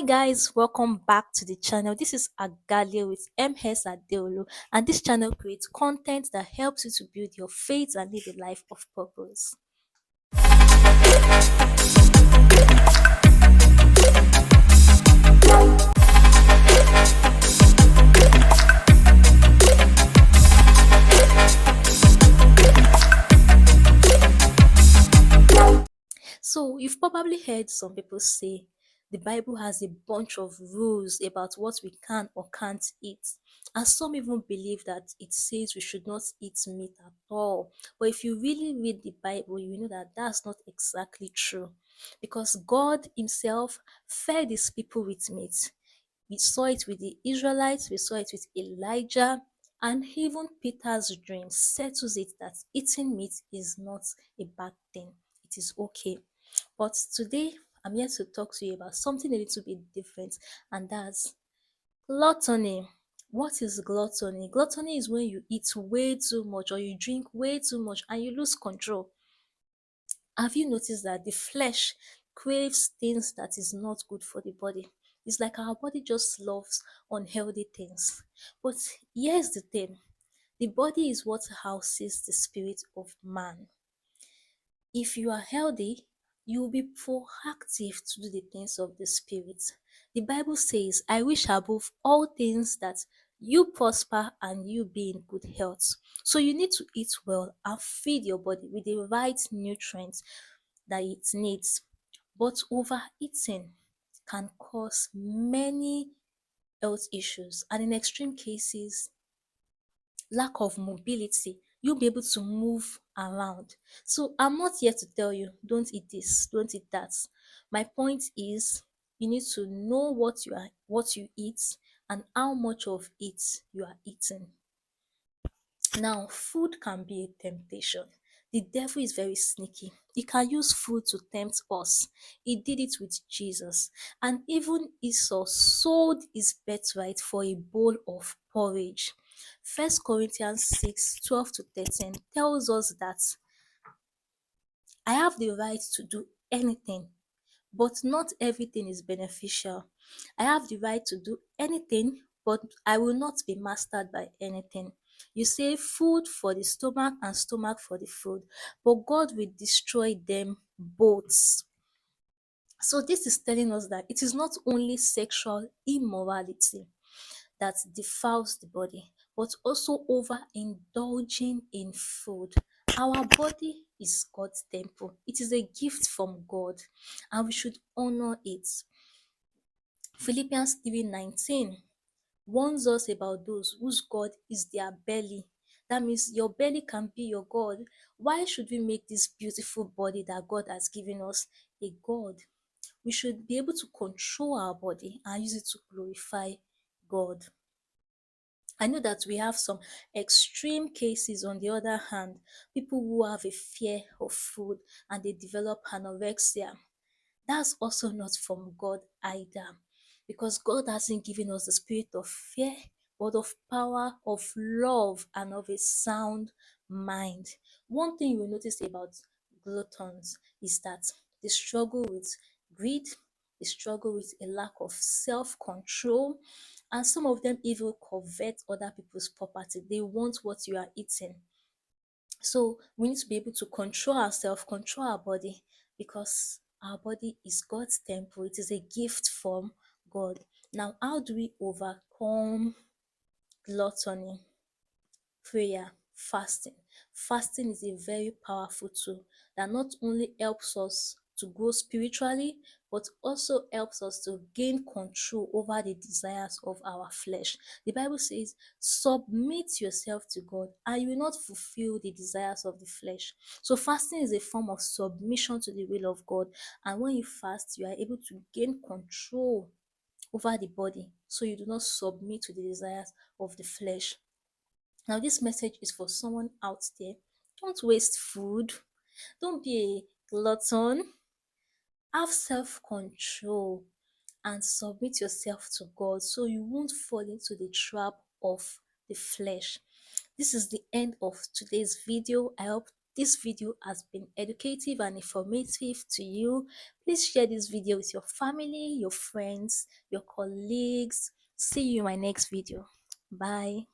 Guys, welcome back to the channel. This is Agalia with MS Adeolu, and this channel creates content that helps you to build your faith and live a life of purpose. So, you've probably heard some people say the Bible has a bunch of rules about what we can or can't eat. And some even believe that it says we should not eat meat at all. But if you really read the Bible, you know that that's not exactly true. Because God Himself fed His people with meat. We saw it with the Israelites, we saw it with Elijah, and even Peter's dream settles it that eating meat is not a bad thing. It is okay. But today, I'm here to talk to you about something a little bit different, and that's gluttony. What is gluttony? Gluttony is when you eat way too much or you drink way too much and you lose control. Have you noticed that the flesh craves things that is not good for the body? It's like our body just loves unhealthy things. But here's the thing, the body is what houses the spirit of man. If you are healthy, you will be proactive to do the things of the Spirit. The Bible says, I wish above all things that you prosper and you be in good health. So you need to eat well and feed your body with the right nutrients that it needs. But overeating can cause many health issues, and in extreme cases, lack of mobility. You'll be able to move around. So I'm not here to tell you, don't eat this, don't eat that. My point is, you need to know what you eat and how much of it you are eating. Now, food can be a temptation. The devil is very sneaky. He can use food to tempt us. He did it with Jesus. And even Esau sold his birthright for a bowl of porridge. First Corinthians 6:12-13 tells us that I have the right to do anything, but not everything is beneficial. I have the right to do anything, but I will not be mastered by anything. You say food for the stomach and stomach for the food, but God will destroy them both. So, this is telling us that it is not only sexual immorality that defiles the body, but also overindulging in food. Our body is God's temple, it is a gift from God, and we should honor it. Philippians 3:19 warns us about those whose God is their belly. That means your belly can be your God. Why should we make this beautiful body that God has given us a God? We should be able to control our body and use it to glorify God. I know that we have some extreme cases on the other hand, people who have a fear of food and they develop anorexia. That's also not from God either, because God hasn't given us the spirit of fear, but of power, of love, and of a sound mind. One thing you will notice about gluttons is that they struggle with greed, they struggle with a lack of self control, and some of them even covet other people's property. They want what you are eating. So we need to be able to control ourselves, control our body, because our body is God's temple. It is a gift from God. Now, how do we overcome gluttony? Prayer, fasting. Fasting is a very powerful tool that not only helps us to grow spiritually, but also helps us to gain control over the desires of our flesh. The Bible says, submit yourself to God and you will not fulfill the desires of the flesh. So fasting is a form of submission to the will of God. And when you fast, you are able to gain control over the body so you do not submit to the desires of the flesh. Now, this message is for someone out there. Don't waste food. Don't be a glutton. Have self control and submit yourself to God so you won't fall into the trap of the flesh. This is the end of today's video. I hope this video has been educative and informative to you, please share this video with your family, your friends, your colleagues. See you in my next video. Bye.